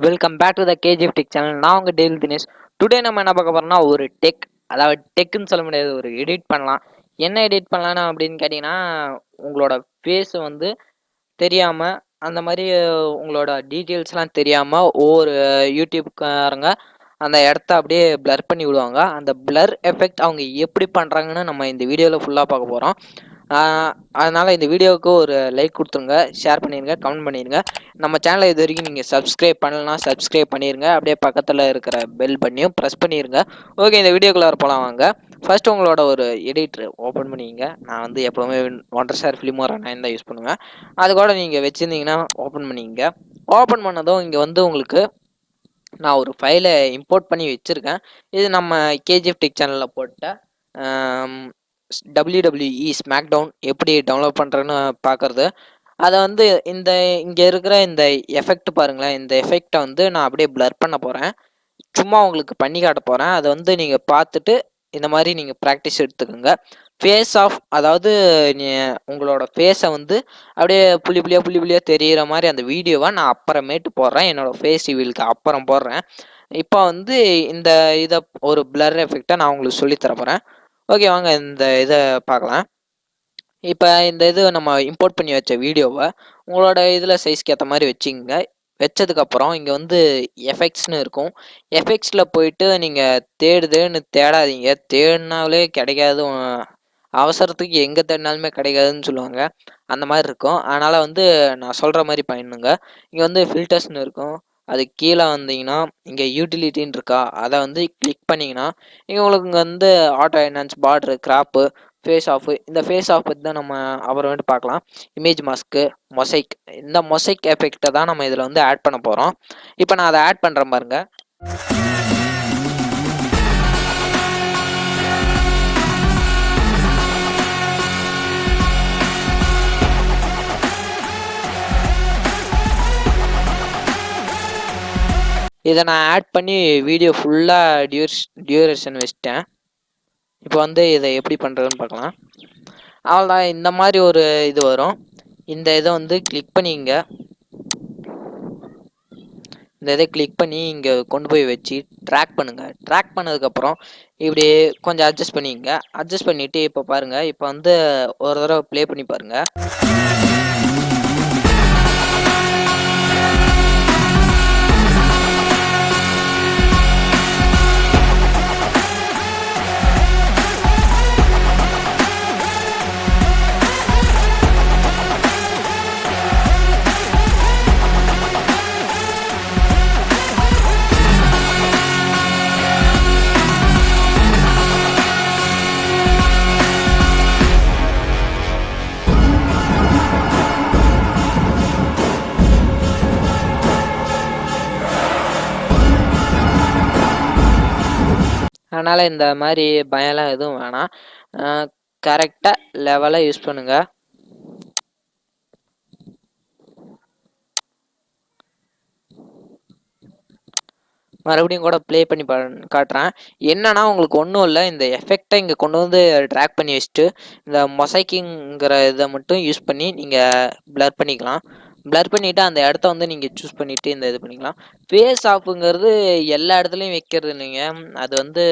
Welcome back to the KGF tech channel. நான் உங்கள் daily Dinesh. Today நம்ம என்ன பார்க்க போகிறோம்னா ஒரு டெக், அதாவது டெக்குன்னு சொல்ல முடியாது, ஒரு எடிட் பண்ணலாம். என்ன எடிட் பண்ணலான்னு அப்படின்னு கேட்டிங்கன்னா, உங்களோட ஃபேஸ் வந்து தெரியாமல், அந்த மாதிரி உங்களோட டீட்டெயில்ஸ்லாம் தெரியாமல் ஒவ்வொரு யூடியூப்காரங்க அந்த இடத்த அப்படியே பிளர் பண்ணி விடுவாங்க. அந்த பிளர் எஃபெக்ட் அவங்க எப்படி பண்ணுறாங்கன்னு நம்ம இந்த வீடியோவில் ஃபுல்லாக பார்க்க போகிறோம். அதனால் இந்த வீடியோவுக்கு ஒரு லைக் கொடுத்துருங்க, ஷேர் பண்ணிடுங்க, கமெண்ட் பண்ணிடுங்க. நம்ம சேனலை இது வரைக்கும் நீங்கள் சப்ஸ்கிரைப் பண்ணலன்னா சப்ஸ்கிரைப் பண்ணிடுங்க. அப்படியே பக்கத்தில் இருக்கிற பெல் பண்ணியும் ப்ரெஸ் பண்ணிடுங்க. ஓகே, இந்த வீடியோக்குள்ளே போகலாம் வாங்க. ஃபர்ஸ்ட் உங்களோட ஒரு எடிட்ரு ஓப்பன் பண்ணிங்க. நான் வந்து எப்போவுமே ஒண்டர்ஸ்டார் ஃபிலிமோரா 9 தான் யூஸ் பண்ணுவேன். அது கூட நீங்கள் வச்சுருந்தீங்கன்னா ஓப்பன் பண்ணிங்க. ஓப்பன் பண்ணதும் இங்கே வந்து உங்களுக்கு நான் ஒரு ஃபைலை இம்போர்ட் பண்ணி வச்சுருக்கேன். இது நம்ம கேஜிஎஃப் டெக் சேனலில் போட்ட WWE ஸ்மாக் டவுன் எப்படி டவுன்லோட் பண்ணுறேன்னு பார்க்குறது. அதை வந்து இங்கே இருக்கிற இந்த எஃபெக்ட் பாருங்களேன். இந்த எஃபெக்டை வந்து நான் அப்படியே பிளர் பண்ண போகிறேன். சும்மா உங்களுக்கு பண்ணி காட்ட போகிறேன். அதை வந்து நீங்கள் பார்த்துட்டு இந்த மாதிரி நீங்கள் ப்ராக்டிஸ் எடுத்துக்கோங்க. ஃபேஸ் ஆஃப், அதாவது உங்களோட ஃபேஸை வந்து அப்படியே புள்ளி புள்ளியாக தெரிகிற மாதிரி அந்த வீடியோவை நான் அப்புறமேட்டு போடுறேன். என்னோடய ஃபேஸ் ரிவீலுக்கு அப்புறம் போடுறேன். இப்போ வந்து இதை ஒரு பிளர் எஃபெக்டை நான் உங்களுக்கு சொல்லித்தர போகிறேன். ஓகே, வாங்க இந்த இதை பார்க்கலாம். இப்போ இந்த இது நம்ம இம்போர்ட் பண்ணி வச்ச வீடியோவை உங்களோட இதில் சைஸ்க்கு ஏற்ற மாதிரி வச்சுங்க. வச்சதுக்கப்புறம் இங்கே வந்து எஃபெக்ட்ஸ்னு இருக்கும். எஃபெக்ட்ஸில் போயிட்டு நீங்கள் தேடுன்னு தேடாதீங்க. தேடினாலே கிடைக்காது. அவசரத்துக்கு எங்கே தேடினாலுமே கிடைக்காதுன்னு சொல்லுவாங்க. அந்த மாதிரி இருக்கும். அதனால் வந்து நான் சொல்கிற மாதிரி பண்ணுங்க. இங்கே வந்து ஃபில்டர்ஸ்னு இருக்கும். அது கீழே வந்தீங்கன்னா இங்கே யூட்டிலிட்டின்னு இருக்கா, அதை வந்து கிளிக் பண்ணிங்கன்னா இங்கே உங்களுக்கு இங்கே வந்து auto enhance, border, crop, face off. இந்த ஃபேஸ் ஆஃப் பற்றி தான் நம்ம அப்புறமேட்டு பார்க்கலாம். Image mask, mosaic. இந்த மொசைக் எஃபெக்டை தான் நம்ம இதில் வந்து ஆட் பண்ண போகிறோம். இப்போ நான் அதை ஆட் பண்ணுறேன் பாருங்க. இதை நான் ஆட் பண்ணி வீடியோ ஃபுல்லாக டியூரேஷன் வச்சிட்டேன். இப்போ வந்து இதை எப்படி பண்ணுறதுன்னு பார்க்கலாம். அவ்வளோதான். இந்த மாதிரி ஒரு இது வரும். இந்த இதை வந்து கிளிக் பண்ணிங்க. இந்த இதை கிளிக் பண்ணி இங்கே கொண்டு போய் வச்சு ட்ராக் பண்ணுங்கள். ட்ராக் பண்ணதுக்கப்புறம் இப்படி கொஞ்சம் அட்ஜஸ்ட் பண்ணிங்க. அட்ஜஸ்ட் பண்ணிவிட்டு இப்போ பாருங்கள். இப்போ வந்து ஒரு தடவை ப்ளே பண்ணி பாருங்கள். அதனால் இந்த மாதிரி பயம்லாம் எதுவும் வேணாம். கரெக்டாக லெவலாக யூஸ் பண்ணுங்கள். மறுபடியும் கூட ப்ளே பண்ணி காட்டுறேன். என்னன்னா உங்களுக்கு ஒன்றும் இல்லை, இந்த எஃபெக்டை இங்கே கொண்டு வந்து ட்ராக் பண்ணி வச்சுட்டு இந்த மொசைக்கிங்கிற இதை மட்டும் யூஸ் பண்ணி நீங்கள் பிளர் பண்ணிக்கலாம். பிளர் பண்ணிவிட்டு அந்த இடத்த வந்து நீங்கள் சூஸ் பண்ணிவிட்டு இந்த இது பண்ணிக்கலாம். ஃபேஸ் ஆஃபுங்கிறது எல்லா இடத்துலையும் வைக்கிறது இல்லைங்க. அது வந்து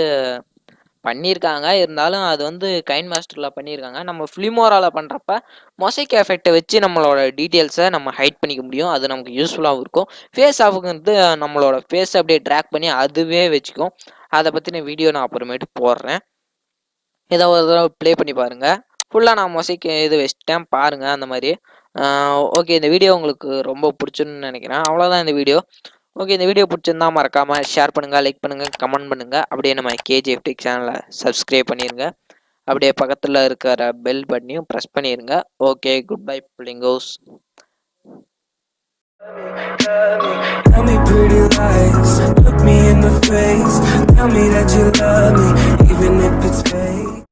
பண்ணியிருக்காங்க. இருந்தாலும் அது வந்து கைன் மாஸ்டரில் பண்ணியிருக்காங்க. நம்ம ஃபிலிமோராவில் பண்ணுறப்ப மொசைக் எஃபெக்டை வச்சு நம்மளோட டீட்டெயில்ஸை நம்ம ஹைட் பண்ணிக்க முடியும். அது நமக்கு யூஸ்ஃபுல்லாகவும் இருக்கும். ஃபேஸ் ஆஃபுங்கிறது நம்மளோட ஃபேஸை அப்படியே ட்ராக் பண்ணி அதுவே வச்சுக்கும். அதை பற்றின வீடியோ நான் அப்புறமேட்டு போடுறேன். இதை ஒரு தடவை ப்ளே பண்ணி பாருங்கள். ஃபுல்லாக நான் மொசைக் இது வச்சுட்டேன் பாருங்கள். அந்த மாதிரி ஓகே, இந்த வீடியோ உங்களுக்கு ரொம்ப பிடிச்சுன்னு நினைக்கிறேன். அவ்வளோதான் இந்த வீடியோ. ஓகே, இந்த வீடியோ பிடிச்சிருந்தா மறக்காமல் ஷேர் பண்ணுங்கள், லைக் பண்ணுங்கள், கமெண்ட் பண்ணுங்கள். அப்படியே நம்ம கேஜிஎஃப் டெக் சேனலை சப்ஸ்கிரைப் பண்ணிடுங்க. அப்படியே பக்கத்தில் இருக்கிற பெல் பட்டனையும் ப்ரெஸ் பண்ணிடுங்க. ஓகே, குட் பை புல்லிங்கோஸ். Tell me pretty lies, look me in the face, tell me that you love me.